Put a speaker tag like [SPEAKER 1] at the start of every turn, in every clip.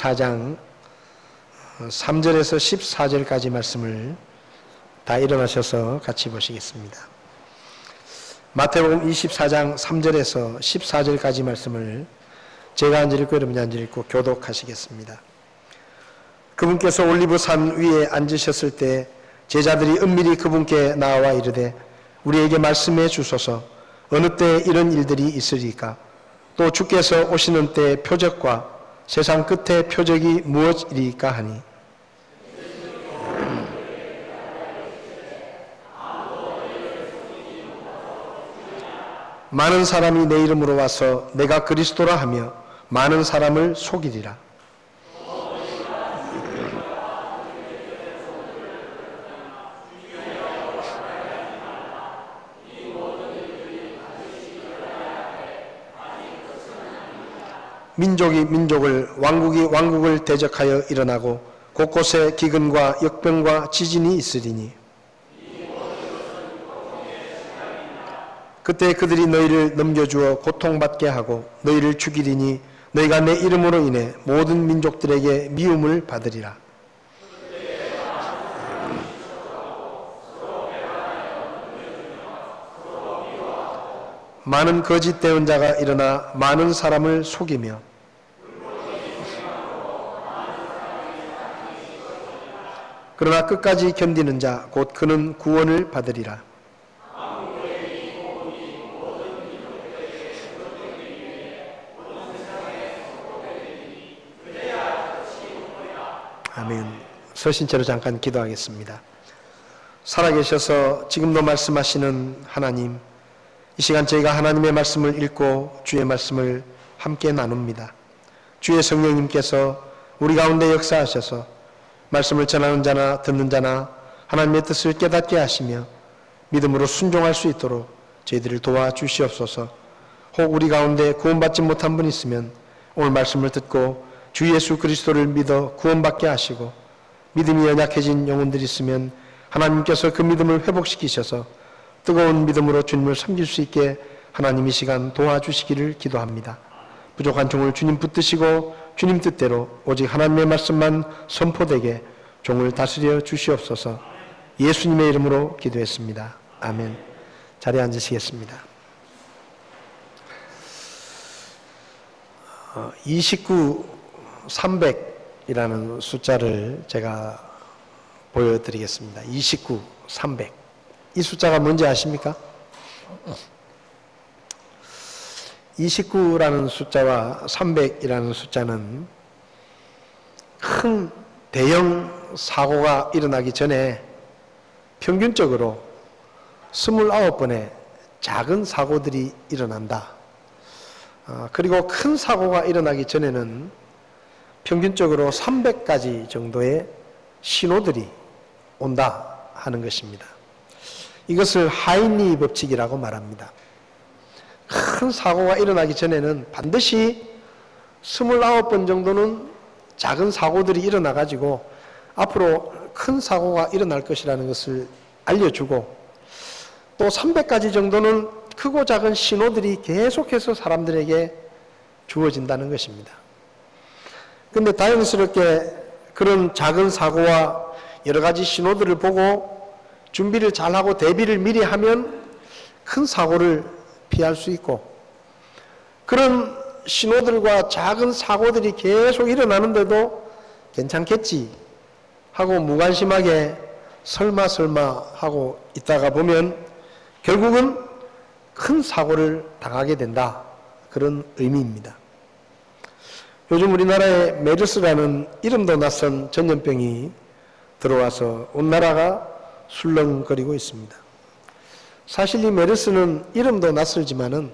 [SPEAKER 1] 24장 3절에서 14절까지 말씀을 다 일어나셔서 같이 보시겠습니다. 마태복음 24장 3절에서 14절까지 말씀을 제가 앉아 읽고 여러분이 앉아 읽고 교독하시겠습니다. 그분께서 올리브산 위에 앉으셨을 때 제자들이 은밀히 그분께 나와 이르되 우리에게 말씀해 주소서 어느 때 이런 일들이 있으리까? 또 주께서 오시는 때 표적과 세상 끝의 표적이 무엇이리까 하니 많은 사람이 내 이름으로 와서 내가 그리스도라 하며 많은 사람을 속이리라. 민족이 민족을 왕국이 왕국을 대적하여 일어나고 곳곳에 기근과 역병과 지진이 있으리니 그때 그들이 너희를 넘겨주어 고통받게 하고 너희를 죽이리니 너희가 내 이름으로 인해 모든 민족들에게 미움을 받으리라. 많은 거짓 대언자가 일어나 많은 사람을 속이며 그러나 끝까지 견디는 자 곧 그는 구원을 받으리라. 아멘. 서신 채로 잠깐 기도하겠습니다. 살아계셔서 지금도 말씀하시는 하나님, 이 시간 저희가 하나님의 말씀을 읽고 주의 말씀을 함께 나눕니다. 주의 성령님께서 우리 가운데 역사하셔서 말씀을 전하는 자나 듣는 자나 하나님의 뜻을 깨닫게 하시며 믿음으로 순종할 수 있도록 저희들을 도와주시옵소서. 혹 우리 가운데 구원받지 못한 분 있으면 오늘 말씀을 듣고 주 예수 그리스도를 믿어 구원받게 하시고 믿음이 연약해진 영혼들이 있으면 하나님께서 그 믿음을 회복시키셔서 뜨거운 믿음으로 주님을 섬길 수 있게 하나님 이 시간 도와주시기를 기도합니다. 부족한 종을 주님 붙드시고 주님 뜻대로 오직 하나님의 말씀만 선포되게 종을 다스려 주시옵소서. 예수님의 이름으로 기도했습니다. 아멘. 자리에 앉으시겠습니다. 29, 300이라는 숫자를 제가 보여드리겠습니다. 29, 300. 이 숫자가 뭔지 아십니까? 29라는 숫자와 300이라는 숫자는 큰 대형 사고가 일어나기 전에 평균적으로 29번의 작은 사고들이 일어난다. 그리고 큰 사고가 일어나기 전에는 평균적으로 300가지 정도의 신호들이 온다 하는 것입니다. 이것을 하이니 법칙이라고 말합니다. 큰 사고가 일어나기 전에는 반드시 29번 정도는 작은 사고들이 일어나가지고 앞으로 큰 사고가 일어날 것이라는 것을 알려주고 또 300가지 정도는 크고 작은 신호들이 계속해서 사람들에게 주어진다는 것입니다. 그런데 다행스럽게 그런 작은 사고와 여러 가지 신호들을 보고 준비를 잘하고 대비를 미리 하면 큰 사고를 피할 수 있고 그런 신호들과 작은 사고들이 계속 일어나는데도 괜찮겠지 하고 무관심하게 설마 하고 있다가 보면 결국은 큰 사고를 당하게 된다. 그런 의미입니다. 요즘 우리나라에 메르스라는 이름도 낯선 전염병이 들어와서 온 나라가 술렁거리고 있습니다. 사실 이 메르스는 이름도 낯설지만은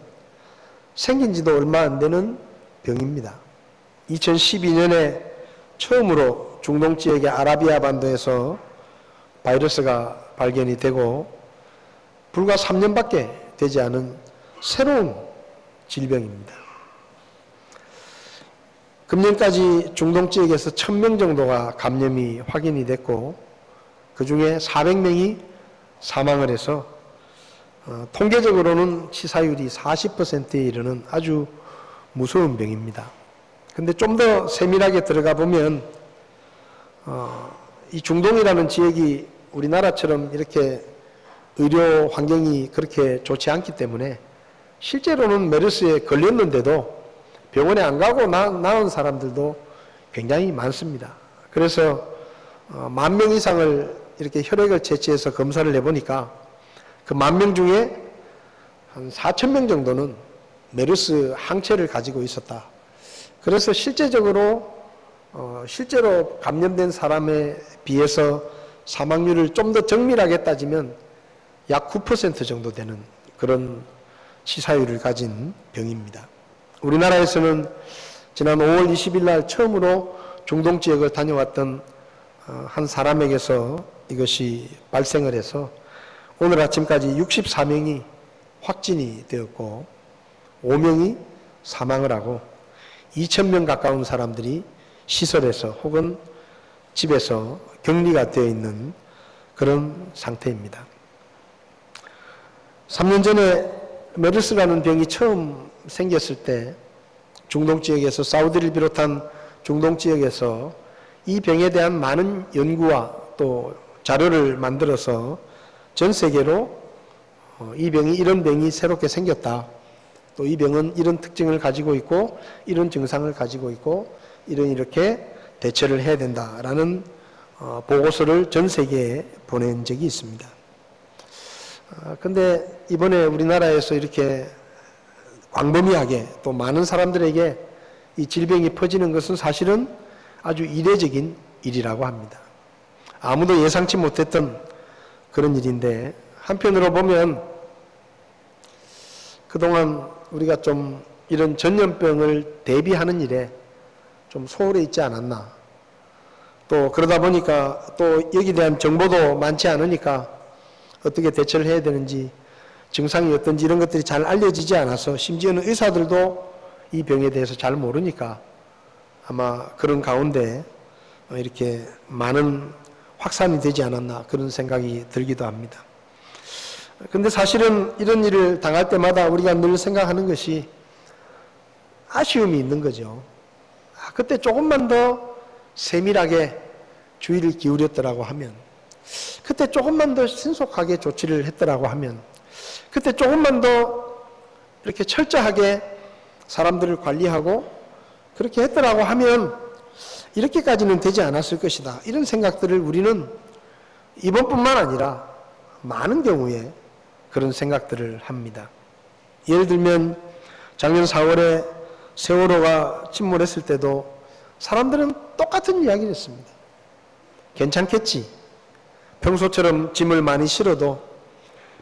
[SPEAKER 1] 생긴 지도 얼마 안 되는 병입니다. 2012년에 처음으로 중동 지역의 아라비아 반도에서 바이러스가 발견이 되고 불과 3년밖에 되지 않은 새로운 질병입니다. 금년까지 중동 지역에서 1000명 정도가 감염이 확인이 됐고 그 중에 400명이 사망을 해서 통계적으로는 치사율이 40%에 이르는 아주 무서운 병입니다. 근데 좀 더 세밀하게 들어가 보면 이 중동이라는 지역이 우리나라처럼 이렇게 의료 환경이 그렇게 좋지 않기 때문에 실제로는 메르스에 걸렸는데도 병원에 안 가고 나은 사람들도 굉장히 많습니다. 그래서 10,000명 이상을 이렇게 혈액을 채취해서 검사를 해보니까 그 10,000명 중에 한 4,000명 정도는 메르스 항체를 가지고 있었다. 그래서 실제로 감염된 사람에 비해서 사망률을 좀 더 정밀하게 따지면 약 9% 정도 되는 그런 치사율을 가진 병입니다. 우리나라에서는 지난 5월 20일 날 처음으로 중동 지역을 다녀왔던 한 사람에게서 이것이 발생을 해서 오늘 아침까지 64명이 확진이 되었고 5명이 사망을 하고 2,000명 가까운 사람들이 시설에서 혹은 집에서 격리가 되어 있는 그런 상태입니다. 3년 전에 메르스라는 병이 처음 생겼을 때 중동 지역에서 사우디를 비롯한 중동 지역에서 이 병에 대한 많은 연구와 또 자료를 만들어서 전 세계로 이 병이 이런 병이 새롭게 생겼다. 또 이 병은 이런 특징을 가지고 있고 이런 증상을 가지고 있고 이렇게 대처를 해야 된다라는 보고서를 전 세계에 보낸 적이 있습니다. 근데 이번에 우리나라에서 이렇게 광범위하게 또 많은 사람들에게 이 질병이 퍼지는 것은 사실은 아주 이례적인 일이라고 합니다. 아무도 예상치 못했던 그런 일인데 한편으로 보면 그동안 우리가 좀 이런 전염병을 대비하는 일에 좀 소홀해 있지 않았나. 또 그러다 보니까 또 여기에 대한 정보도 많지 않으니까 어떻게 대처를 해야 되는지 증상이 어떤지 이런 것들이 잘 알려지지 않아서 심지어는 의사들도 이 병에 대해서 잘 모르니까 아마 그런 가운데 이렇게 많은 확산이 되지 않았나 그런 생각이 들기도 합니다. 근데 사실은 이런 일을 당할 때마다 우리가 늘 생각하는 것이 아쉬움이 있는 거죠. 그때 조금만 더 세밀하게 주의를 기울였더라고 하면, 그때 조금만 더 신속하게 조치를 했더라고 하면, 그때 조금만 더 이렇게 철저하게 사람들을 관리하고 그렇게 했더라고 하면 이렇게까지는 되지 않았을 것이다. 이런 생각들을 우리는 이번뿐만 아니라 많은 경우에 그런 생각들을 합니다. 예를 들면 작년 4월에 세월호가 침몰했을 때도 사람들은 똑같은 이야기를 했습니다. 괜찮겠지. 평소처럼 짐을 많이 실어도,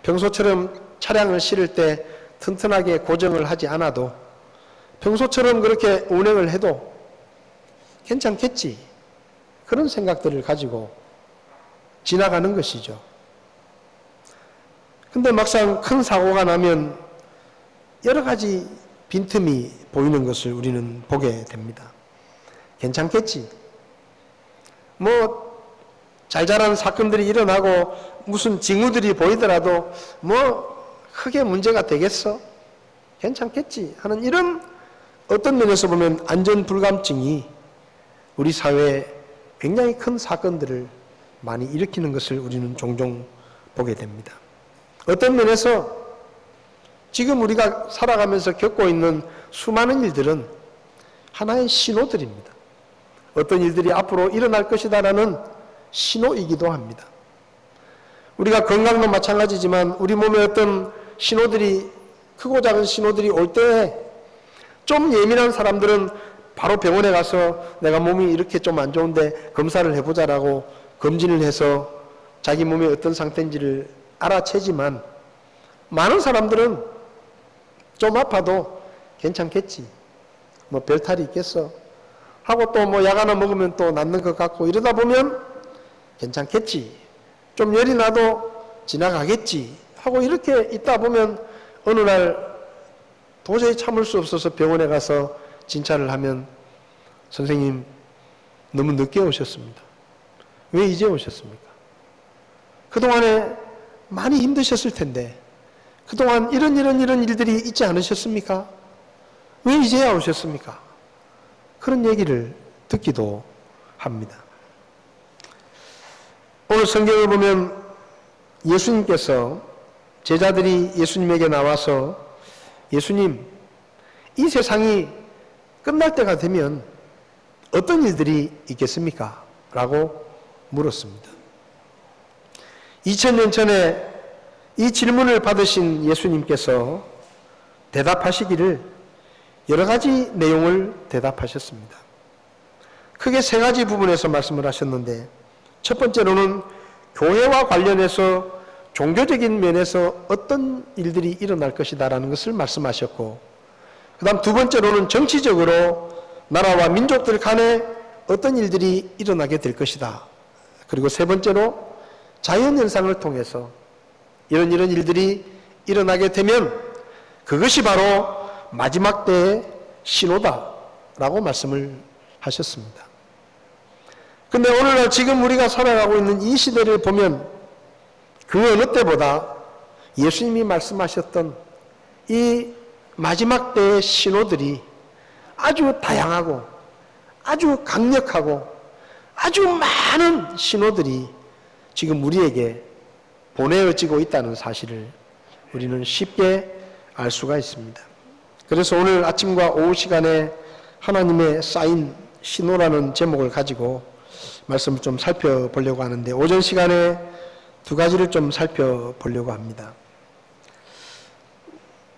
[SPEAKER 1] 평소처럼 차량을 실을 때 튼튼하게 고정을 하지 않아도, 평소처럼 그렇게 운행을 해도 괜찮겠지. 그런 생각들을 가지고 지나가는 것이죠. 근데 막상 큰 사고가 나면 여러 가지 빈틈이 보이는 것을 우리는 보게 됩니다. 괜찮겠지. 뭐 잘 자란 사건들이 일어나고 무슨 징후들이 보이더라도 뭐 크게 문제가 되겠어? 괜찮겠지 하는 이런 어떤 면에서 보면 안전불감증이 우리 사회에 굉장히 큰 사건들을 많이 일으키는 것을 우리는 종종 보게 됩니다. 어떤 면에서 지금 우리가 살아가면서 겪고 있는 수많은 일들은 하나의 신호들입니다. 어떤 일들이 앞으로 일어날 것이다라는 신호이기도 합니다. 우리가 건강도 마찬가지지만 우리 몸에 어떤 신호들이, 크고 작은 신호들이 올 때 좀 예민한 사람들은 바로 병원에 가서 내가 몸이 이렇게 좀 안 좋은데 검사를 해보자라고 검진을 해서 자기 몸이 어떤 상태인지를 알아채지만, 많은 사람들은 좀 아파도 괜찮겠지, 뭐 별탈이 있겠어 하고 또 뭐 약 하나 먹으면 또 낫는 것 같고 이러다 보면 괜찮겠지, 좀 열이 나도 지나가겠지 하고 이렇게 있다 보면 어느 날 도저히 참을 수 없어서 병원에 가서 진찰을 하면 선생님 너무 늦게 오셨습니다. 왜 이제 오셨습니까? 그동안에 많이 힘드셨을 텐데 그동안 이런 일들이 있지 않으셨습니까? 왜 이제야 오셨습니까? 그런 얘기를 듣기도 합니다. 오늘 성경을 보면 예수님께서 제자들이 예수님에게 나와서 예수님, 이 세상이 끝날 때가 되면 어떤 일들이 있겠습니까? 라고 물었습니다. 2000년 전에 이 질문을 받으신 예수님께서 대답하시기를 여러 가지 내용을 대답하셨습니다. 크게 세 가지 부분에서 말씀을 하셨는데, 첫 번째로는 교회와 관련해서 종교적인 면에서 어떤 일들이 일어날 것이다라는 것을 말씀하셨고, 그 다음 두 번째로는 정치적으로 나라와 민족들 간에 어떤 일들이 일어나게 될 것이다. 그리고 세 번째로 자연현상을 통해서 이런 일들이 일어나게 되면 그것이 바로 마지막 때의 신호다라고 말씀을 하셨습니다. 근데 오늘날 지금 우리가 살아가고 있는 이 시대를 보면 그 어느 때보다 예수님이 말씀하셨던 이 마지막 때의 신호들이 아주 다양하고 아주 강력하고 아주 많은 신호들이 지금 우리에게 보내어지고 있다는 사실을 우리는 쉽게 알 수가 있습니다. 그래서 오늘 아침과 오후 시간에 하나님의 쌓인 신호라는 제목을 가지고 말씀을 좀 살펴보려고 하는데, 오전 시간에 두 가지를 좀 살펴보려고 합니다.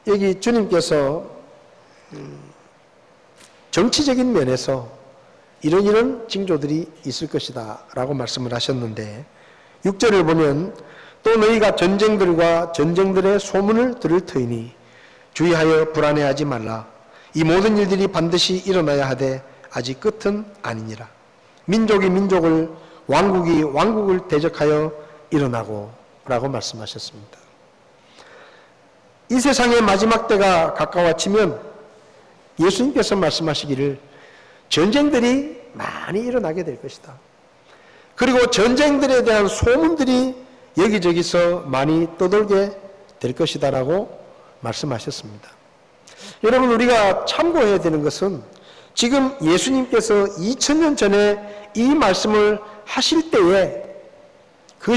[SPEAKER 1] 여기 주님께서 정치적인 면에서 이런 징조들이 있을 것이다 라고 말씀을 하셨는데, 6절을 보면 또 너희가 전쟁들과 전쟁들의 소문을 들을 터이니 주의하여 불안해하지 말라. 이 모든 일들이 반드시 일어나야 하되 아직 끝은 아니니라. 민족이 민족을, 왕국이 왕국을 대적하여 일어나고 라고 말씀하셨습니다. 이 세상의 마지막 때가 가까워지면 예수님께서 말씀하시기를 전쟁들이 많이 일어나게 될 것이다. 그리고 전쟁들에 대한 소문들이 여기저기서 많이 떠돌게 될 것이다 라고 말씀하셨습니다. 여러분, 우리가 참고해야 되는 것은 지금 예수님께서 2000년 전에 이 말씀을 하실 때에 그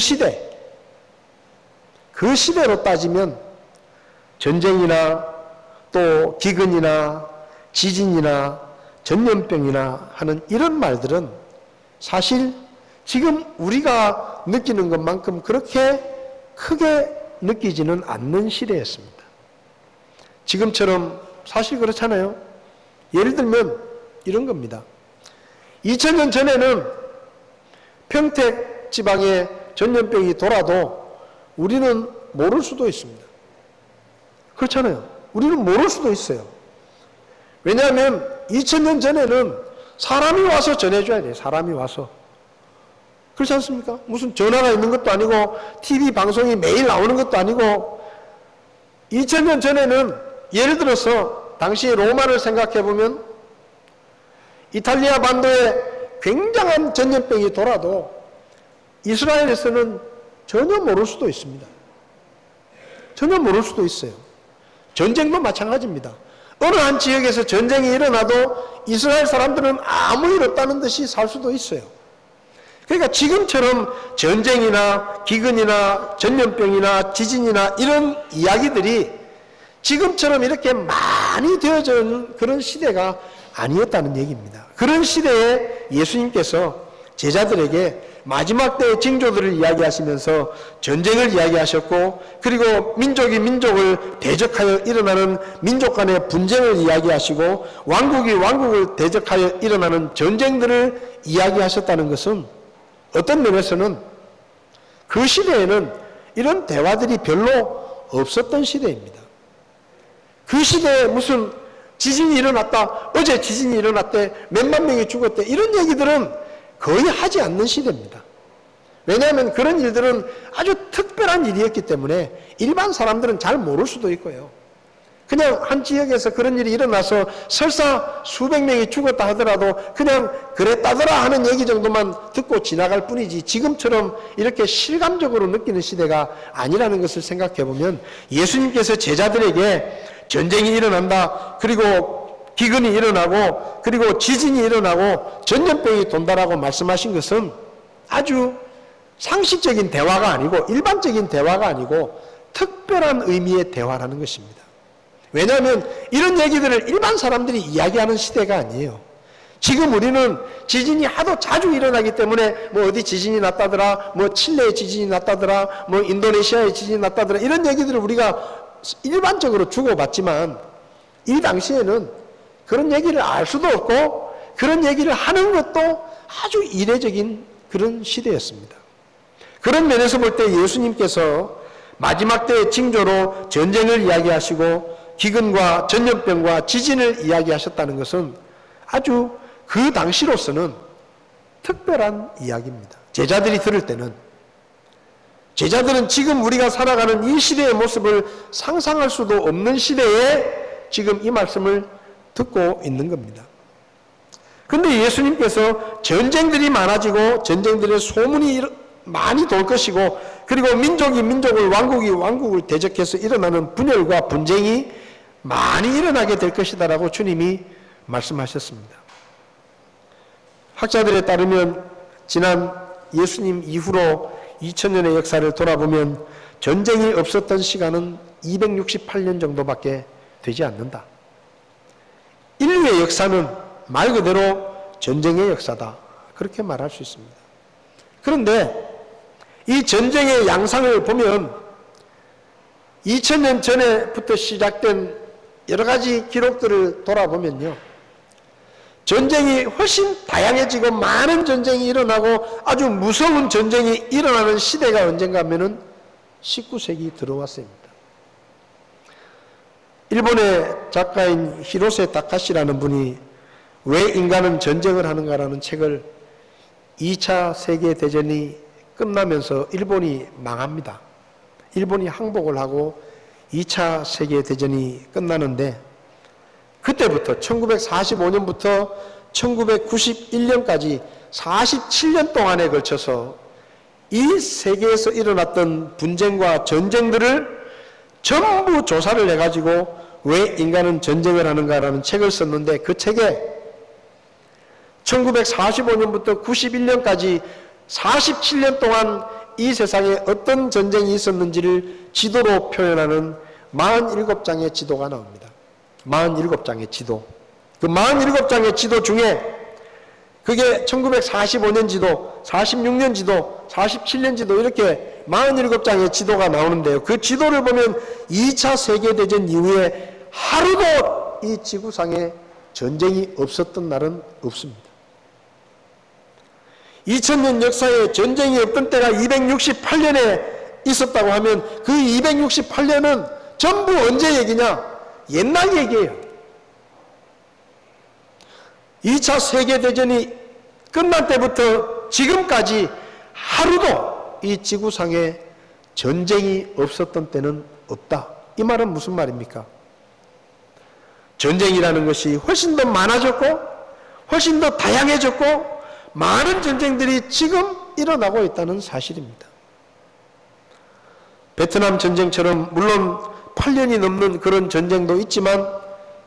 [SPEAKER 1] 시대로 따지면 전쟁이나 또 기근이나 지진이나 전염병이나 하는 이런 말들은 사실 지금 우리가 느끼는 것만큼 그렇게 크게 느끼지는 않는 시대였습니다. 지금처럼 사실 그렇잖아요. 예를 들면 이런 겁니다. 2000년 전에는 평택 지방에 전염병이 돌아도 우리는 모를 수도 있습니다. 그렇잖아요. 우리는 모를 수도 있어요. 왜냐하면 2000년 전에는 사람이 와서 전해줘야 돼요. 사람이 와서. 그렇지 않습니까? 무슨 전화가 있는 것도 아니고 TV 방송이 매일 나오는 것도 아니고, 2000년 전에는 예를 들어서 당시 로마를 생각해 보면 이탈리아 반도에 굉장한 전염병이 돌아도 이스라엘에서는 전혀 모를 수도 있습니다. 전혀 모를 수도 있어요. 전쟁도 마찬가지입니다. 어느 한 지역에서 전쟁이 일어나도 이스라엘 사람들은 아무 일 없다는 듯이 살 수도 있어요. 그러니까 지금처럼 전쟁이나 기근이나 전염병이나 지진이나 이런 이야기들이 지금처럼 이렇게 많이 되어져 있는 그런 시대가 아니었다는 얘기입니다. 그런 시대에 예수님께서 제자들에게 마지막 때의 징조들을 이야기하시면서 전쟁을 이야기하셨고, 그리고 민족이 민족을 대적하여 일어나는 민족 간의 분쟁을 이야기하시고, 왕국이 왕국을 대적하여 일어나는 전쟁들을 이야기하셨다는 것은 어떤 면에서는 그 시대에는 이런 대화들이 별로 없었던 시대입니다. 그 시대에 무슨 지진이 일어났다, 어제 지진이 일어났대, 몇만 명이 죽었대, 이런 얘기들은 거의 하지 않는 시대입니다. 왜냐하면 그런 일들은 아주 특별한 일이었기 때문에 일반 사람들은 잘 모를 수도 있고요. 그냥 한 지역에서 그런 일이 일어나서 설사 수백 명이 죽었다 하더라도 그냥 그랬다더라 하는 얘기 정도만 듣고 지나갈 뿐이지, 지금처럼 이렇게 실감적으로 느끼는 시대가 아니라는 것을 생각해 보면 예수님께서 제자들에게 전쟁이 일어난다, 그리고 기근이 일어나고 그리고 지진이 일어나고 전염병이 돈다라고 말씀하신 것은 아주 상식적인 대화가 아니고 일반적인 대화가 아니고 특별한 의미의 대화라는 것입니다. 왜냐하면 이런 얘기들을 일반 사람들이 이야기하는 시대가 아니에요. 지금 우리는 지진이 하도 자주 일어나기 때문에 뭐 어디 지진이 났다더라, 뭐 칠레에 지진이 났다더라, 뭐 인도네시아에 지진이 났다더라 이런 얘기들을 우리가 일반적으로 주고받지만 이 당시에는 그런 얘기를 알 수도 없고 그런 얘기를 하는 것도 아주 이례적인 그런 시대였습니다. 그런 면에서 볼 때 예수님께서 마지막 때의 징조로 전쟁을 이야기하시고 기근과 전염병과 지진을 이야기하셨다는 것은 아주 그 당시로서는 특별한 이야기입니다. 제자들이 들을 때는 제자들은 지금 우리가 살아가는 이 시대의 모습을 상상할 수도 없는 시대에 지금 이 말씀을 듣고 있는 겁니다. 그런데 예수님께서 전쟁들이 많아지고 전쟁들의 소문이 많이 돌 것이고 그리고 민족이 민족을 왕국이 왕국을 대적해서 일어나는 분열과 분쟁이 많이 일어나게 될 것이다라고 주님이 말씀하셨습니다. 학자들에 따르면 지난 예수님 이후로 2000년의 역사를 돌아보면 전쟁이 없었던 시간은 268년 정도밖에 되지 않는다. 인류의 역사는 말 그대로 전쟁의 역사다. 그렇게 말할 수 있습니다. 그런데 이 전쟁의 양상을 보면 2000년 전에부터 시작된 여러 가지 기록들을 돌아보면요. 전쟁이 훨씬 다양해지고 많은 전쟁이 일어나고 아주 무서운 전쟁이 일어나는 시대가 언젠가 하면은 19세기 들어왔습니다. 일본의 작가인 히로세 타카시라는 분이 왜 인간은 전쟁을 하는가라는 책을 2차 세계대전이 끝나면서 일본이 망합니다. 일본이 항복을 하고 2차 세계대전이 끝나는데 그때부터 1945년부터 1991년까지 47년 동안에 걸쳐서 이 세계에서 일어났던 분쟁과 전쟁들을 전부 조사를 해가지고 왜 인간은 전쟁을 하는가라는 책을 썼는데 그 책에 1945년부터 91년까지 47년 동안 이 세상에 어떤 전쟁이 있었는지를 지도로 표현하는 47장의 지도가 나옵니다. 47장의 지도. 그 47장의 지도 중에 그게 1945년 지도, 46년 지도, 47년 지도 이렇게 47장의 지도가 나오는데요. 그 지도를 보면 2차 세계대전 이후에 하루도 이 지구상에 전쟁이 없었던 날은 없습니다. 2000년 역사에 전쟁이 없던 때가 268년에 있었다고 하면 그 268년은 전부 언제 얘기냐? 옛날 얘기예요. 2차 세계대전이 끝난 때부터 지금까지 하루도 이 지구상에 전쟁이 없었던 때는 없다. 이 말은 무슨 말입니까? 전쟁이라는 것이 훨씬 더 많아졌고 훨씬 더 다양해졌고 많은 전쟁들이 지금 일어나고 있다는 사실입니다. 베트남 전쟁처럼 물론 8년이 넘는 그런 전쟁도 있지만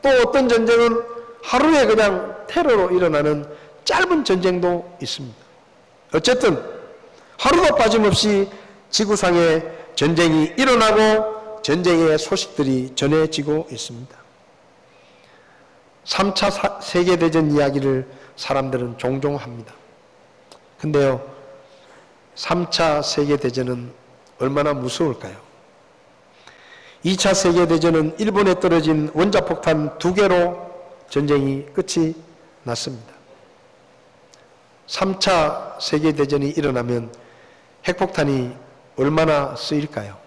[SPEAKER 1] 또 어떤 전쟁은 하루에 그냥 테러로 일어나는 짧은 전쟁도 있습니다. 어쨌든 하루도 빠짐없이 지구상에 전쟁이 일어나고 전쟁의 소식들이 전해지고 있습니다. 3차 세계대전 이야기를 사람들은 종종 합니다. 근데요, 3차 세계대전은 얼마나 무서울까요? 2차 세계대전은 일본에 떨어진 원자폭탄 2개로 전쟁이 끝이 났습니다. 3차 세계대전이 일어나면 핵폭탄이 얼마나 쓰일까요?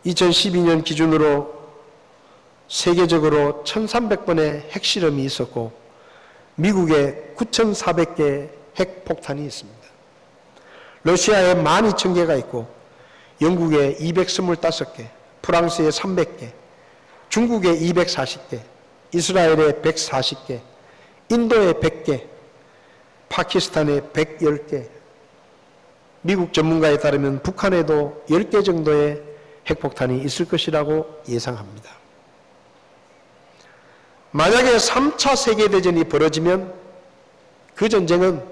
[SPEAKER 1] 2012년 기준으로 세계적으로 1300번의 핵실험이 있었고 미국에 9400개 핵폭탄이 있습니다. 러시아에 12000개가 있고 영국에 225개, 프랑스에 300개, 중국에 240개, 이스라엘에 140개, 인도에 100개, 파키스탄에 110개, 미국 전문가에 따르면 북한에도 10개 정도의 핵폭탄이 있을 것이라고 예상합니다. 만약에 3차 세계대전이 벌어지면 그 전쟁은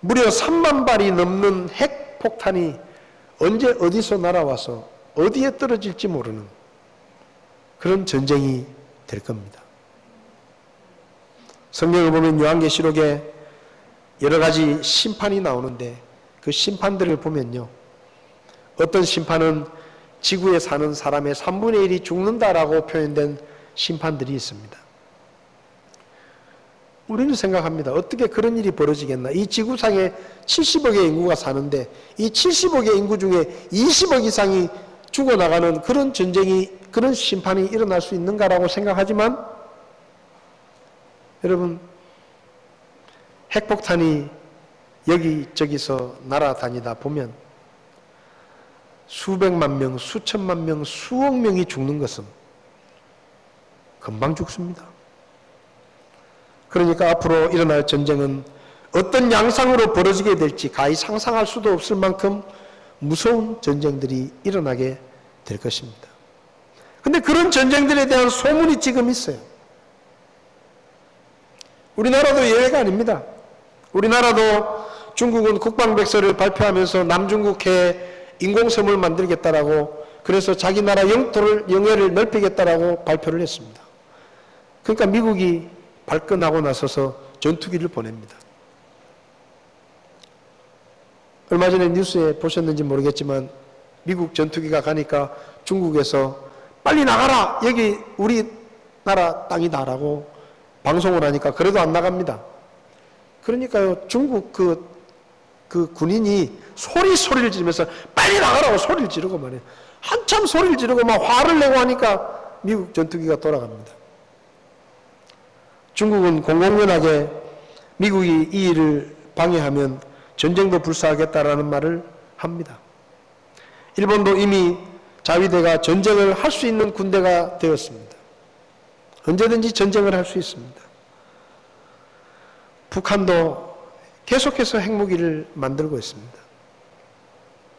[SPEAKER 1] 무려 3만 발이 넘는 핵폭탄이 언제 어디서 날아와서 어디에 떨어질지 모르는 그런 전쟁이 될 겁니다. 성경을 보면 요한계시록에 여러 가지 심판이 나오는데 그 심판들을 보면요, 어떤 심판은 지구에 사는 사람의 3분의 1이 죽는다라고 표현된 심판들이 있습니다. 우리는 생각합니다. 어떻게 그런 일이 벌어지겠나? 이 지구상에 70억의 인구가 사는데 이 70억의 인구 중에 20억 이상이 죽어나가는 그런 전쟁이, 그런 심판이 일어날 수 있는가라고 생각하지만, 여러분, 핵폭탄이 여기저기서 날아다니다 보면 수백만 명, 수천만 명, 수억 명이 죽는 것은 금방 죽습니다. 그러니까 앞으로 일어날 전쟁은 어떤 양상으로 벌어지게 될지 가히 상상할 수도 없을 만큼 무서운 전쟁들이 일어나게 될 것입니다. 그런데 그런 전쟁들에 대한 소문이 지금 있어요. 우리나라도 예외가 아닙니다. 우리나라도 중국은 국방백서를 발표하면서 남중국해에 인공섬을 만들겠다라고, 그래서 자기 나라 영해를 넓히겠다라고 발표를 했습니다. 그러니까 미국이 발끈하고 나서서 전투기를 보냅니다. 얼마 전에 뉴스에 보셨는지 모르겠지만 미국 전투기가 가니까 중국에서 빨리 나가라! 여기 우리나라 땅이다라고 방송을 하니까 그래도 안 나갑니다. 그러니까요, 중국 그 군인이 소리를 지르면서 빨리 나가라고 소리를 지르고 말이에요. 한참 소리를 지르고 막 화를 내고 하니까 미국 전투기가 돌아갑니다. 중국은 공공연하게 미국이 이 일을 방해하면 전쟁도 불사하겠다라는 말을 합니다. 일본도 이미 자위대가 전쟁을 할 수 있는 군대가 되었습니다. 언제든지 전쟁을 할 수 있습니다. 북한도 계속해서 핵무기를 만들고 있습니다.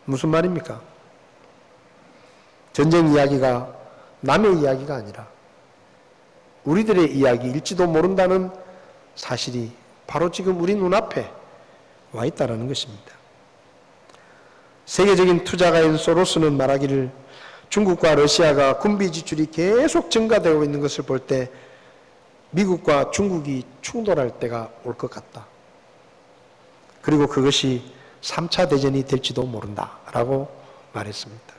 [SPEAKER 1] 무슨 말입니까? 전쟁 이야기가 남의 이야기가 아니라 우리들의 이야기일지도 모른다는 사실이 바로 지금 우리 눈앞에 와 있다는 것입니다. 세계적인 투자가인 소로스는 말하기를 중국과 러시아가 군비 지출이 계속 증가되고 있는 것을 볼 때 미국과 중국이 충돌할 때가 올 것 같다. 그리고 그것이 3차 대전이 될지도 모른다라고 말했습니다.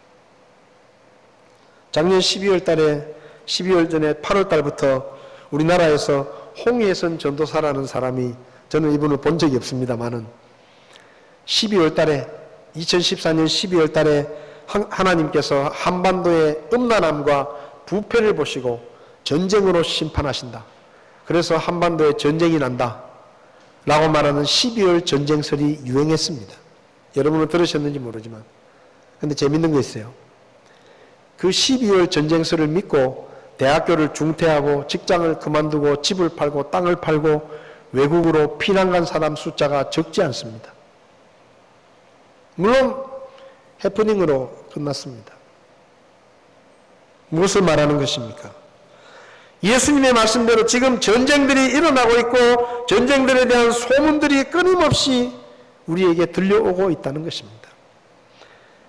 [SPEAKER 1] 작년 12월 달에 12월 전에 8월 달부터 우리나라에서 홍예선 전도사라는 사람이, 저는 이분을 본 적이 없습니다만은 12월 달에 2014년 12월 달에 하나님께서 한반도의 음란함과 부패를 보시고 전쟁으로 심판하신다. 그래서 한반도에 전쟁이 난다 라고 말하는 12월 전쟁설이 유행했습니다. 여러분은 들으셨는지 모르지만, 근데 재밌는 거 있어요. 그 12월 전쟁설을 믿고 대학교를 중퇴하고 직장을 그만두고 집을 팔고 땅을 팔고 외국으로 피난 간 사람 숫자가 적지 않습니다. 물론 해프닝으로 끝났습니다. 무엇을 말하는 것입니까? 예수님의 말씀대로 지금 전쟁들이 일어나고 있고 전쟁들에 대한 소문들이 끊임없이 우리에게 들려오고 있다는 것입니다.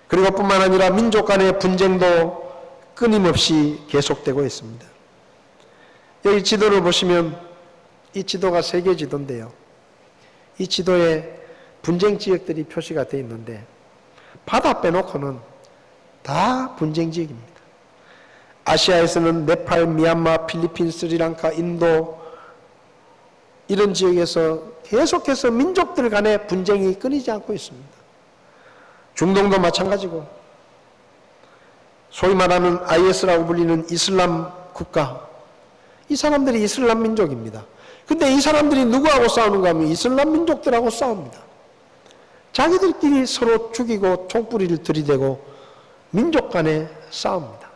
[SPEAKER 1] 그리고 뿐만 아니라 민족 간의 분쟁도 끊임없이 계속되고 있습니다. 여기 지도를 보시면 이 지도가 세계 지도인데요. 이 지도에 분쟁 지역들이 표시가 되어 있는데 바다 빼놓고는 다 분쟁 지역입니다. 아시아에서는 네팔, 미얀마, 필리핀, 스리랑카, 인도 이런 지역에서 계속해서 민족들 간의 분쟁이 끊이지 않고 있습니다. 중동도 마찬가지고 소위 말하는 IS라고 불리는 이슬람 국가, 이 사람들이 이슬람 민족입니다. 근데 이 사람들이 누구하고 싸우는가 하면 이슬람 민족들하고 싸웁니다. 자기들끼리 서로 죽이고 총뿌리를 들이대고 민족 간에 싸웁니다.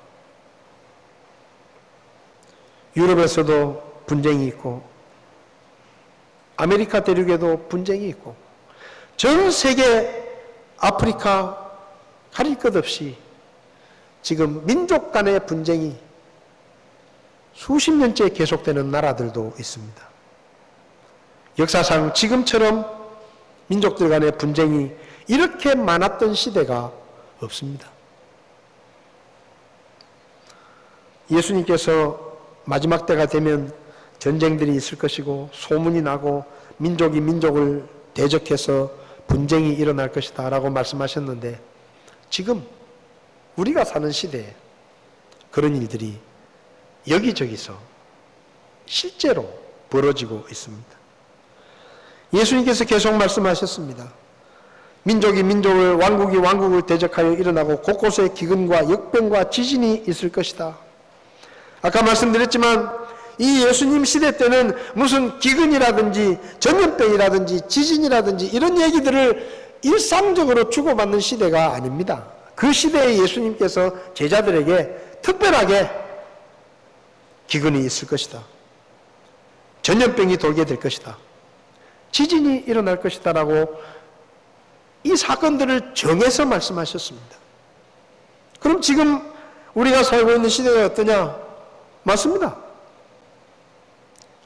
[SPEAKER 1] 유럽에서도 분쟁이 있고 아메리카 대륙에도 분쟁이 있고 전 세계 아프리카 가릴 것 없이 지금 민족 간의 분쟁이 수십 년째 계속되는 나라들도 있습니다. 역사상 지금처럼 민족들 간의 분쟁이 이렇게 많았던 시대가 없습니다. 예수님께서 마지막 때가 되면 전쟁들이 있을 것이고 소문이 나고 민족이 민족을 대적해서 분쟁이 일어날 것이다 라고 말씀하셨는데, 지금 우리가 사는 시대에 그런 일들이 여기저기서 실제로 벌어지고 있습니다. 예수님께서 계속 말씀하셨습니다. 민족이 민족을, 왕국이 왕국을 대적하여 일어나고 곳곳에 기근과 역병과 지진이 있을 것이다. 아까 말씀드렸지만 이 예수님 시대 때는 무슨 기근이라든지 전염병이라든지 지진이라든지 이런 얘기들을 일상적으로 주고받는 시대가 아닙니다. 그 시대에 예수님께서 제자들에게 특별하게 기근이 있을 것이다, 전염병이 돌게 될 것이다, 지진이 일어날 것이다 라고 이 사건들을 정해서 말씀하셨습니다. 그럼 지금 우리가 살고 있는 시대가 어떠냐? 맞습니다.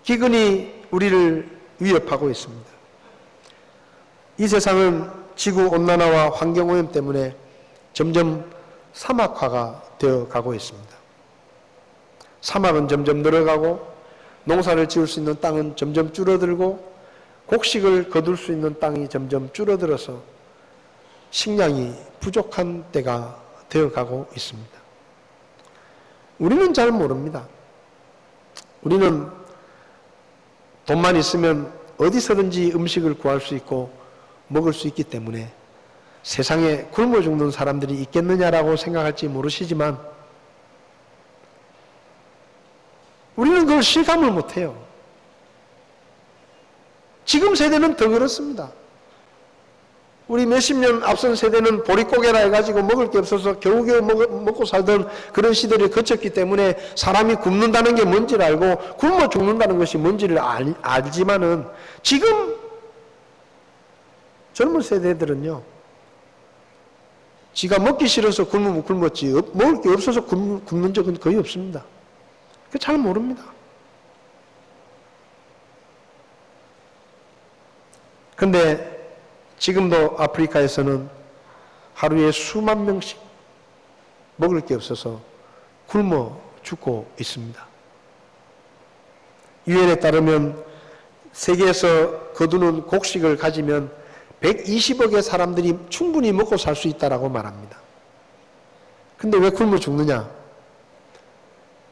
[SPEAKER 1] 기근이 우리를 위협하고 있습니다. 이 세상은 지구온난화와 환경오염 때문에 점점 사막화가 되어 가고 있습니다. 사막은 점점 늘어가고 농사를 지을 수 있는 땅은 점점 줄어들고 곡식을 거둘 수 있는 땅이 점점 줄어들어서 식량이 부족한 때가 되어가고 있습니다. 우리는 잘 모릅니다. 우리는 돈만 있으면 어디서든지 음식을 구할 수 있고 먹을 수 있기 때문에 세상에 굶어 죽는 사람들이 있겠느냐라고 생각할지 모르시지만 우리는 그걸 실감을 못해요. 지금 세대는 더 그렇습니다. 우리 몇십 년 앞선 세대는 보릿고개라 해가지고 먹을 게 없어서 겨우겨우 먹고 살던 그런 시대를 거쳤기 때문에 사람이 굶는다는 게 뭔지를 알고 굶어 죽는다는 것이 뭔지를 알지만은 지금 젊은 세대들은요, 지가 먹기 싫어서 굶으면 굶었지 먹을 게 없어서 굶는 적은 거의 없습니다. 잘 모릅니다. 근데 지금도 아프리카에서는 하루에 수만 명씩 먹을 게 없어서 굶어 죽고 있습니다. 유엔에 따르면 세계에서 거두는 곡식을 가지면 120억의 사람들이 충분히 먹고 살 수 있다고 말합니다. 근데 왜 굶어 죽느냐?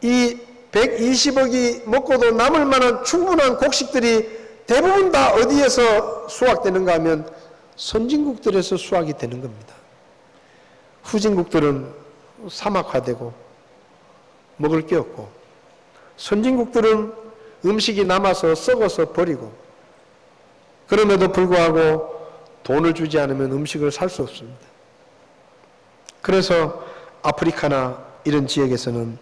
[SPEAKER 1] 이 120억이 먹고도 남을 만한 충분한 곡식들이 대부분 다 어디에서 수확되는가 하면 선진국들에서 수확이 되는 겁니다. 후진국들은 사막화되고 먹을 게 없고 선진국들은 음식이 남아서 썩어서 버리고 그럼에도 불구하고 돈을 주지 않으면 음식을 살 수 없습니다. 그래서 아프리카나 이런 지역에서는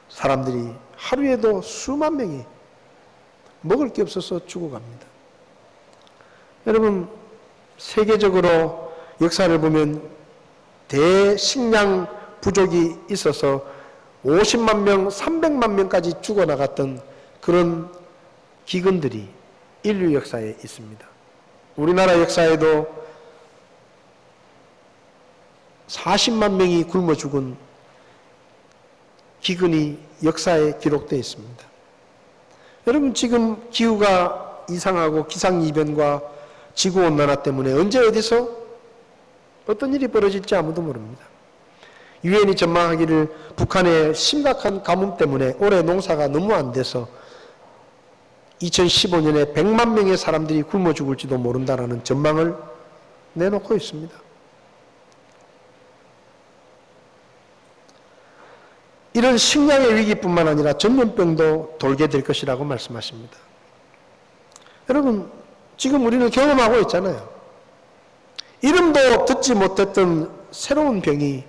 [SPEAKER 1] 사람들이 하루에도 수만 명이 먹을 게 없어서 죽어갑니다. 여러분, 세계적으로 역사를 보면 대식량 부족이 있어서 50만 명, 300만 명까지 죽어나갔던 그런 기근들이 인류 역사에 있습니다. 우리나라 역사에도 40만 명이 굶어 죽은 기근이 역사에 기록되어 있습니다. 여러분, 지금 기후가 이상하고 기상이변과 지구온난화 때문에 언제 어디서 어떤 일이 벌어질지 아무도 모릅니다. 유엔이 전망하기를 북한의 심각한 가뭄 때문에 올해 농사가 너무 안 돼서 2015년에 100만 명의 사람들이 굶어 죽을지도 모른다라는 전망을 내놓고 있습니다. 이런 식량의 위기뿐만 아니라 전염병도 돌게 될 것이라고 말씀하십니다. 여러분, 지금 우리는 경험하고 있잖아요. 이름도 듣지 못했던 새로운 병이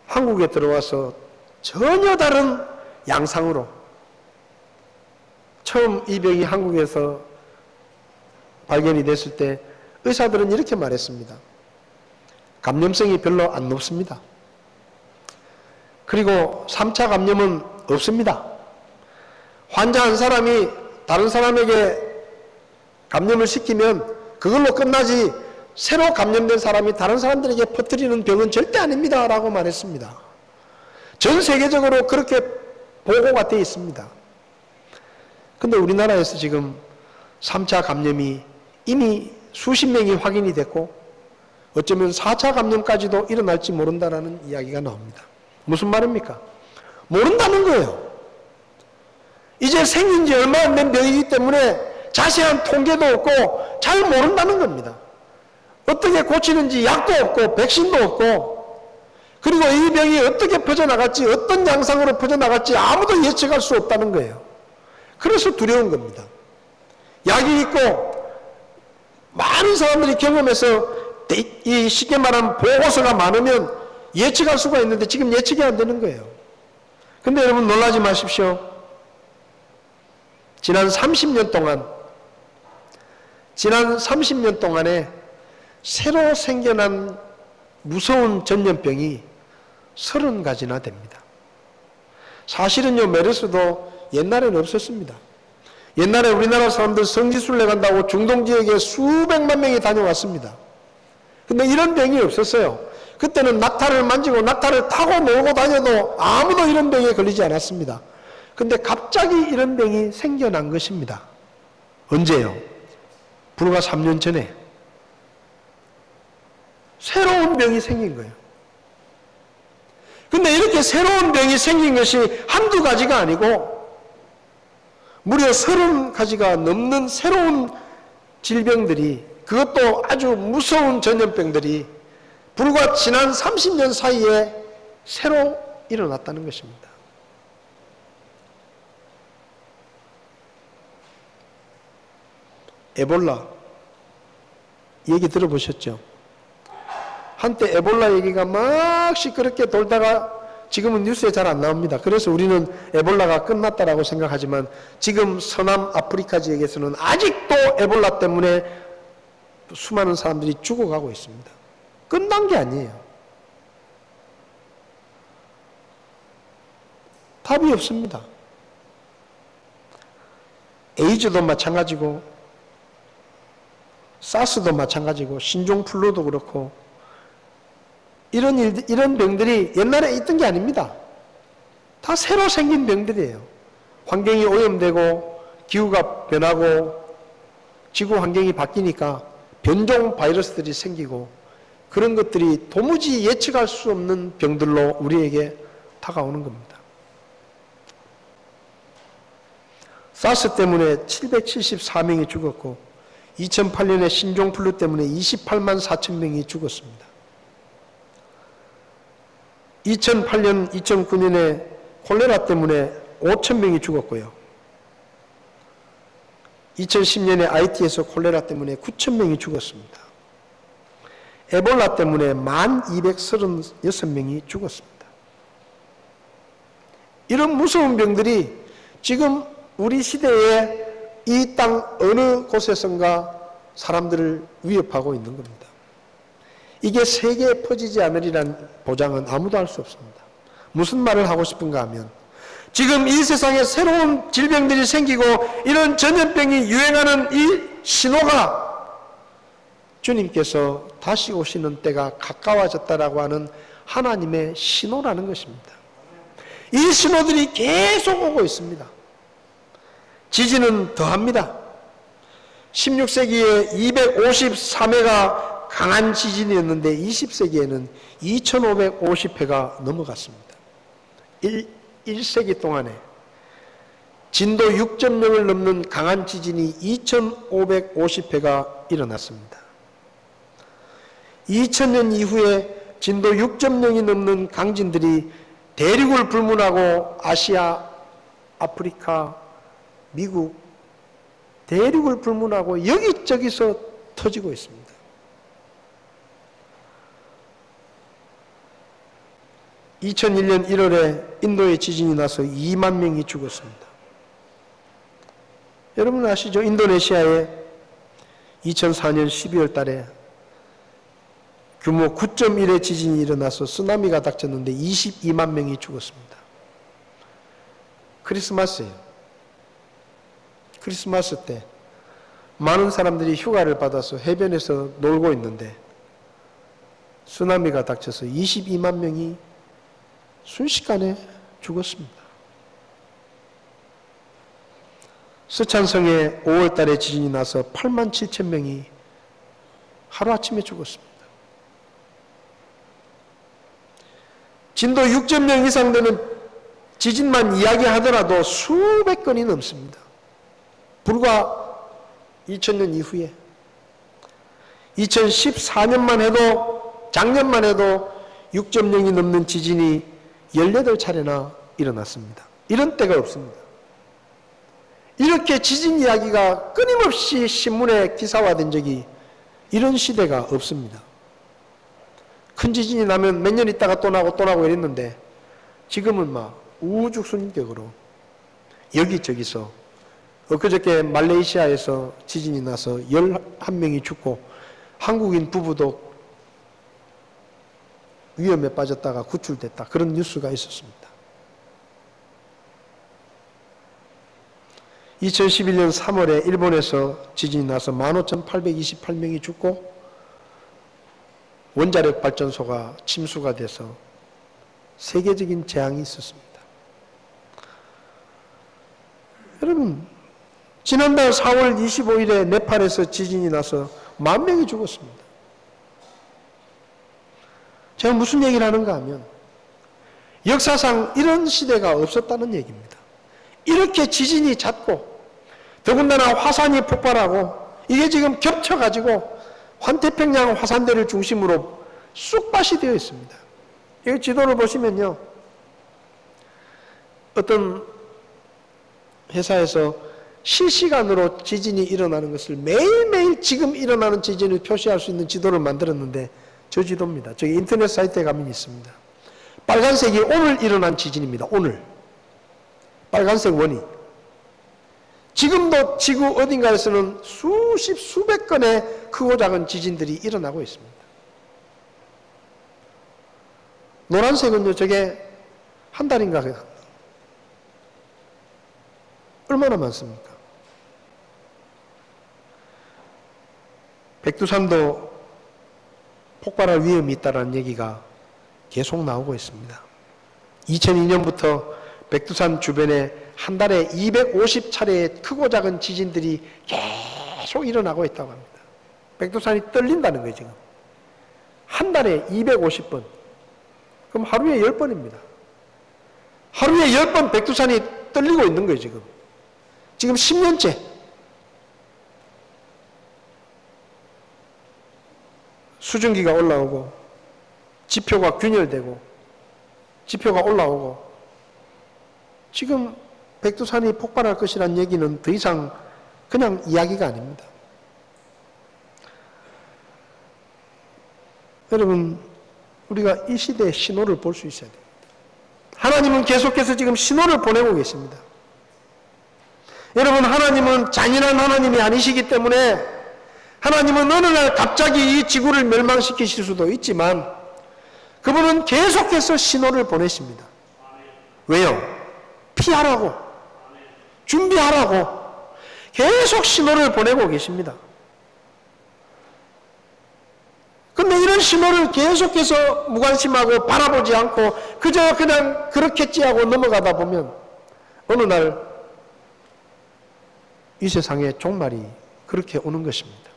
[SPEAKER 1] 한국에 들어와서 전혀 다른 양상으로, 처음 이 병이 한국에서 발견이 됐을 때 의사들은 이렇게 말했습니다. 감염성이 별로 안 높습니다. 그리고 3차 감염은 없습니다. 환자 한 사람이 다른 사람에게 감염을 시키면 그걸로 끝나지 새로 감염된 사람이 다른 사람들에게 퍼뜨리는 병은 절대 아닙니다 라고 말했습니다. 전 세계적으로 그렇게 보고가 되어 있습니다. 근데 우리나라에서 지금 3차 감염이 이미 수십 명이 확인이 됐고 어쩌면 4차 감염까지도 일어날지 모른다라는 이야기가 나옵니다. 무슨 말입니까? 모른다는 거예요. 이제 생긴 지 얼마 안 된 병이기 때문에 자세한 통계도 없고 잘 모른다는 겁니다. 어떻게 고치는지 약도 없고 백신도 없고 그리고 이 병이 어떻게 퍼져나갈지 어떤 양상으로 퍼져나갈지 아무도 예측할 수 없다는 거예요. 그래서 두려운 겁니다. 약이 있고 많은 사람들이 경험해서 이 쉽게 말하면 보고서가 많으면 예측할 수가 있는데 지금 예측이 안 되는 거예요. 근데 여러분 놀라지 마십시오. 지난 30년 동안에 새로 생겨난 무서운 전염병이 30가지나 됩니다. 사실은요, 메르스도 옛날에는 없었습니다. 옛날에 우리나라 사람들 성지순례 간다고 중동 지역에 수백만 명이 다녀왔습니다. 근데 이런 병이 없었어요. 그때는 낙타를 만지고 낙타를 타고 놀고 다녀도 아무도 이런 병에 걸리지 않았습니다. 근데 갑자기 이런 병이 생겨난 것입니다. 언제요? 불과 3년 전에 새로운 병이 생긴 거예요. 근데 이렇게 새로운 병이 생긴 것이 한두 가지가 아니고 무려 30가지가 넘는 새로운 질병들이, 그것도 아주 무서운 전염병들이 불과 지난 30년 사이에 새로 일어났다는 것입니다. 에볼라 얘기 들어보셨죠? 한때 에볼라 얘기가 막 시끄럽게 돌다가 지금은 뉴스에 잘 안 나옵니다. 그래서 우리는 에볼라가 끝났다라고 생각하지만 지금 서남 아프리카 지역에서는 아직도 에볼라 때문에 수많은 사람들이 죽어가고 있습니다. 끝난 게 아니에요. 답이 없습니다. 에이즈도 마찬가지고 사스도 마찬가지고 신종플루도 그렇고 이런 병들이 옛날에 있던 게 아닙니다. 다 새로 생긴 병들이에요. 환경이 오염되고 기후가 변하고 지구 환경이 바뀌니까 변종 바이러스들이 생기고 그런 것들이 도무지 예측할 수 없는 병들로 우리에게 다가오는 겁니다. 사스 때문에 774명이 죽었고 2008년에 신종플루 때문에 28만 4천 명이 죽었습니다. 2008년, 2009년에 콜레라 때문에 5천 명이 죽었고요. 2010년에 IT에서 콜레라 때문에 9천 명이 죽었습니다. 에볼라 때문에 1236명이 죽었습니다. 이런 무서운 병들이 지금 우리 시대에 이 땅 어느 곳에선가 사람들을 위협하고 있는 겁니다. 이게 세계에 퍼지지 않으리란 보장은 아무도 할 수 없습니다. 무슨 말을 하고 싶은가 하면 지금 이 세상에 새로운 질병들이 생기고 이런 전염병이 유행하는 이 신호가 주님께서 다시 오시는 때가 가까워졌다라고 하는 하나님의 신호라는 것입니다. 이 신호들이 계속 오고 있습니다. 지진은 더합니다. 16세기에 253회가 강한 지진이었는데 20세기에는 2550회가 넘어갔습니다. 1세기 동안에 진도 6.0을 넘는 강한 지진이 2550회가 일어났습니다. 2000년 이후에 진도 6.0이 넘는 강진들이 대륙을 불문하고 아시아, 아프리카, 미국, 대륙을 불문하고 여기저기서 터지고 있습니다. (2001년 1월에) 인도에 지진이 나서 2만 명이 죽었습니다. 여러분 아시죠? 인도네시아에 2004년 12월 달에 규모 9.1의 지진이 일어나서 쓰나미가 닥쳤는데 22만 명이 죽었습니다. 크리스마스예요. 크리스마스 때 많은 사람들이 휴가를 받아서 해변에서 놀고 있는데 쓰나미가 닥쳐서 22만 명이 순식간에 죽었습니다. 스촨성에 5월 달에 지진이 나서 8만 7천 명이 하루아침에 죽었습니다. 진도 6.0 이상 되는 지진만 이야기하더라도 수백 건이 넘습니다. 불과 2000년 이후에 2014년만 해도 작년만 해도 6.0이 넘는 지진이 18차례나 일어났습니다. 이런 때가 없습니다. 이렇게 지진 이야기가 끊임없이 신문에 기사화된 적이 이런 시대가 없습니다. 큰 지진이 나면 몇 년 있다가 또 나고 이랬는데 지금은 막 우후죽순격으로 여기저기서 엊그저께 말레이시아에서 지진이 나서 11명이 죽고 한국인 부부도 위험에 빠졌다가 구출됐다. 그런 뉴스가 있었습니다. 2011년 3월에 일본에서 지진이 나서 15,828명이 죽고 원자력 발전소가 침수가 돼서 세계적인 재앙이 있었습니다. 여러분, 지난달 4월 25일에 네팔에서 지진이 나서 10,000명이 죽었습니다. 제가 무슨 얘기를 하는가 하면 역사상 이런 시대가 없었다는 얘기입니다. 이렇게 지진이 잦고 더군다나 화산이 폭발하고 이게 지금 겹쳐가지고 환태평양 화산대를 중심으로 쑥밭이 되어 있습니다. 이 지도를 보시면요. 어떤 회사에서 실시간으로 지진이 일어나는 것을 매일매일 지금 일어나는 지진을 표시할 수 있는 지도를 만들었는데 저 지도입니다. 저기 인터넷 사이트에 가면 있습니다. 빨간색이 오늘 일어난 지진입니다. 오늘. 빨간색 원이. 지금도 지구 어딘가에서는 수백 건의 크고 작은 지진들이 일어나고 있습니다. 노란색은요, 저게 한 달인가 얼마나 많습니까? 백두산도 폭발할 위험이 있다는 얘기가 계속 나오고 있습니다. 2002년부터 백두산 주변에 한 달에 250차례의 크고 작은 지진들이 계속 일어나고 있다고 합니다. 백두산이 떨린다는 거예요, 지금. 한 달에 250번. 그럼 하루에 10번입니다. 하루에 10번 백두산이 떨리고 있는 거예요, 지금. 지금 10년째. 수증기가 올라오고, 지표가 균열되고, 지표가 올라오고, 지금 백두산이 폭발할 것이라는 얘기는 더 이상 그냥 이야기가 아닙니다. 여러분, 우리가 이 시대의 신호를 볼 수 있어야 됩니다. 하나님은 계속해서 지금 신호를 보내고 계십니다. 여러분, 하나님은 잔인한 하나님이 아니시기 때문에 하나님은 어느 날 갑자기 이 지구를 멸망시키실 수도 있지만 그분은 계속해서 신호를 보내십니다. 왜요? 피하라고, 준비하라고 계속 신호를 보내고 계십니다. 근데 이런 신호를 계속해서 무관심하고 바라보지 않고 그저 그냥 그렇겠지 하고 넘어가다 보면 어느 날 이 세상의 종말이 그렇게 오는 것입니다.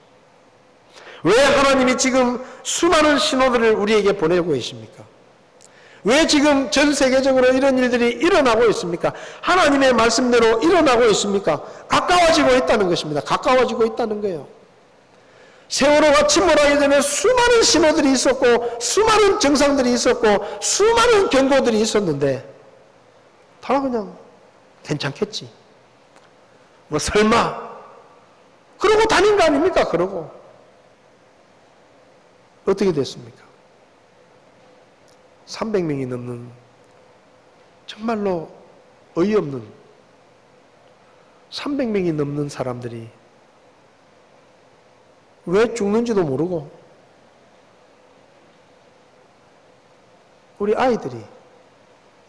[SPEAKER 1] 왜 하나님이 지금 수많은 신호들을 우리에게 보내고 계십니까? 왜 지금 전 세계적으로 이런 일들이 일어나고 있습니까? 하나님의 말씀대로 일어나고 있습니까? 가까워지고 있다는 것입니다. 가까워지고 있다는 거예요. 세월호가 침몰하게 되면 수많은 신호들이 있었고 수많은 증상들이 있었고 수많은 경고들이 있었는데 다 그냥 괜찮겠지. 뭐 설마 그러고 다닌 거 아닙니까? 그러고 어떻게 됐습니까? 300명이 넘는 정말로 어이없는 300명이 넘는 사람들이 왜 죽는지도 모르고 우리 아이들이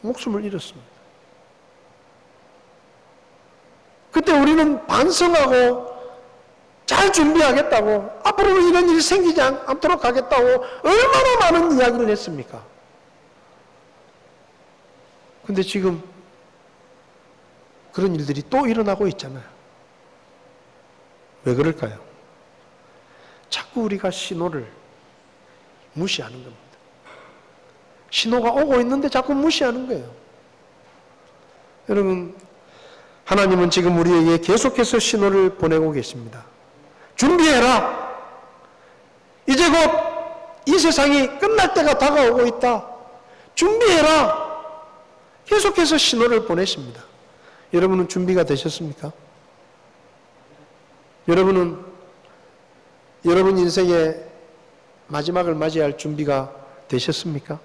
[SPEAKER 1] 목숨을 잃었습니다. 그때 우리는 반성하고 잘 준비하겠다고, 앞으로 이런 일이 생기지 않도록 하겠다고 얼마나 많은 이야기를 했습니까? 근데 지금 그런 일들이 또 일어나고 있잖아요. 왜 그럴까요? 자꾸 우리가 신호를 무시하는 겁니다. 신호가 오고 있는데 자꾸 무시하는 거예요. 여러분, 하나님은 지금 우리에게 계속해서 신호를 보내고 계십니다. 준비해라. 이제 곧 이 세상이 끝날 때가 다가오고 있다. 준비해라. 계속해서 신호를 보내십니다. 여러분은 준비가 되셨습니까? 여러분은 여러분 인생의 마지막을 맞이할 준비가 되셨습니까?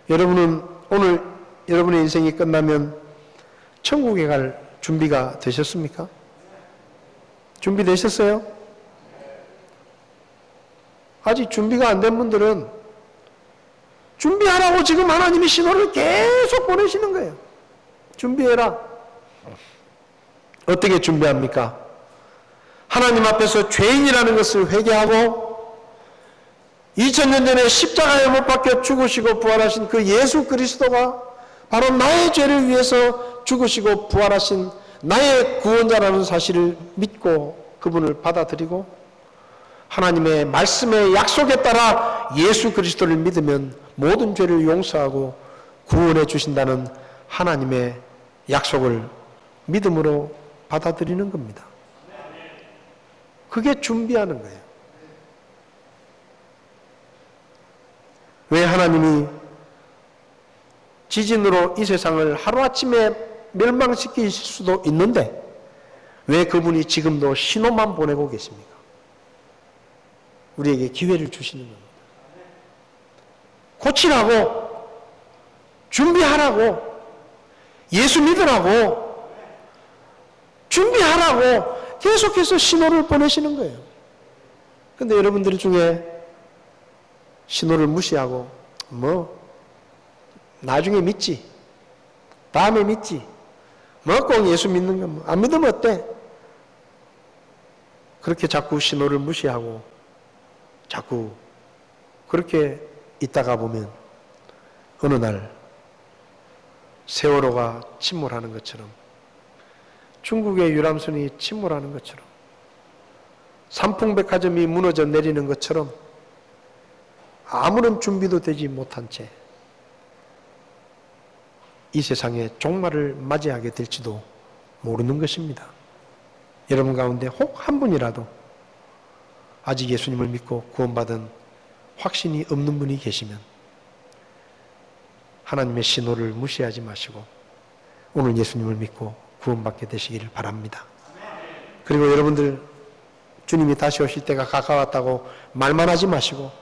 [SPEAKER 1] 여러분은 오늘 여러분의 인생이 끝나면 천국에 갈 준비가 되셨습니까? 준비되셨어요? 아직 준비가 안 된 분들은 준비하라고 지금 하나님이 신호를 계속 보내시는 거예요. 준비해라. 어떻게 준비합니까? 하나님 앞에서 죄인이라는 것을 회개하고 2000년 전에 십자가에 못 박혀 죽으시고 부활하신 그 예수 그리스도가 바로 나의 죄를 위해서 죽으시고 부활하신 나의 구원자라는 사실을 믿고 그분을 받아들이고 하나님의 말씀의 약속에 따라 예수 그리스도를 믿으면 모든 죄를 용서하고 구원해 주신다는 하나님의 약속을 믿음으로 받아들이는 겁니다. 그게 준비하는 거예요. 왜 하나님이 지진으로 이 세상을 하루아침에 멸망시키실 수도 있는데 왜 그분이 지금도 신호만 보내고 계십니까? 우리에게 기회를 주시는 겁니다. 고치라고, 준비하라고, 예수 믿으라고, 준비하라고 계속해서 신호를 보내시는 거예요. 그런데 여러분들 중에 신호를 무시하고 나중에 믿지, 다음에 믿지, 꼭 예수 믿는 건 안 믿으면 어때? 그렇게 자꾸 신호를 무시하고 자꾸 그렇게 있다가 보면 어느 날 세월호가 침몰하는 것처럼, 중국의 유람선이 침몰하는 것처럼, 삼풍백화점이 무너져 내리는 것처럼 아무런 준비도 되지 못한 채 이 세상의 종말을 맞이하게 될지도 모르는 것입니다. 여러분 가운데 혹 한 분이라도 아직 예수님을 믿고 구원받은 확신이 없는 분이 계시면 하나님의 신호를 무시하지 마시고 오늘 예수님을 믿고 구원받게 되시기를 바랍니다. 그리고 여러분들 주님이 다시 오실 때가 가까웠다고 말만 하지 마시고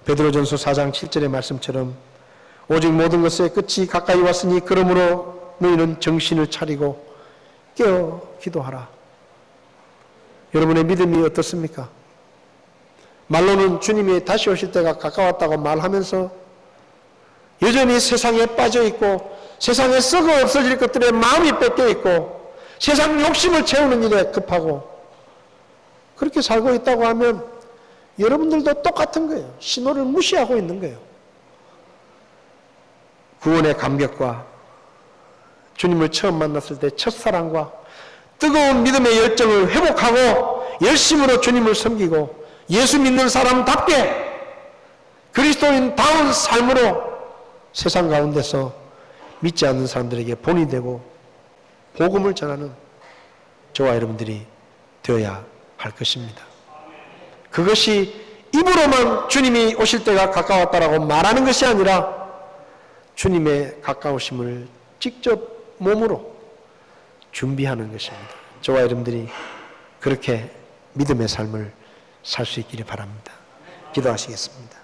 [SPEAKER 1] 베드로전서 4장 7절의 말씀처럼 오직 모든 것의 끝이 가까이 왔으니 그러므로 너희는 정신을 차리고 깨어 기도하라. 여러분의 믿음이 어떻습니까? 말로는 주님이 다시 오실 때가 가까웠다고 말하면서 여전히 세상에 빠져 있고 세상에 썩어 없어질 것들에 마음이 뺏겨 있고 세상 욕심을 채우는 일에 급하고 그렇게 살고 있다고 하면 여러분들도 똑같은 거예요. 신호를 무시하고 있는 거예요. 구원의 감격과 주님을 처음 만났을 때 첫사랑과 뜨거운 믿음의 열정을 회복하고 열심으로 주님을 섬기고 예수 믿는 사람답게 그리스도인다운 삶으로 세상 가운데서 믿지 않는 사람들에게 본이 되고 복음을 전하는 저와 여러분들이 되어야 할 것입니다. 그것이 입으로만 주님이 오실 때가 가까웠다라고 말하는 것이 아니라 주님의 가까우심을 직접 몸으로 준비하는 것입니다. 저와 여러분들이 그렇게 믿음의 삶을 살 수 있기를 바랍니다. 기도하시겠습니다.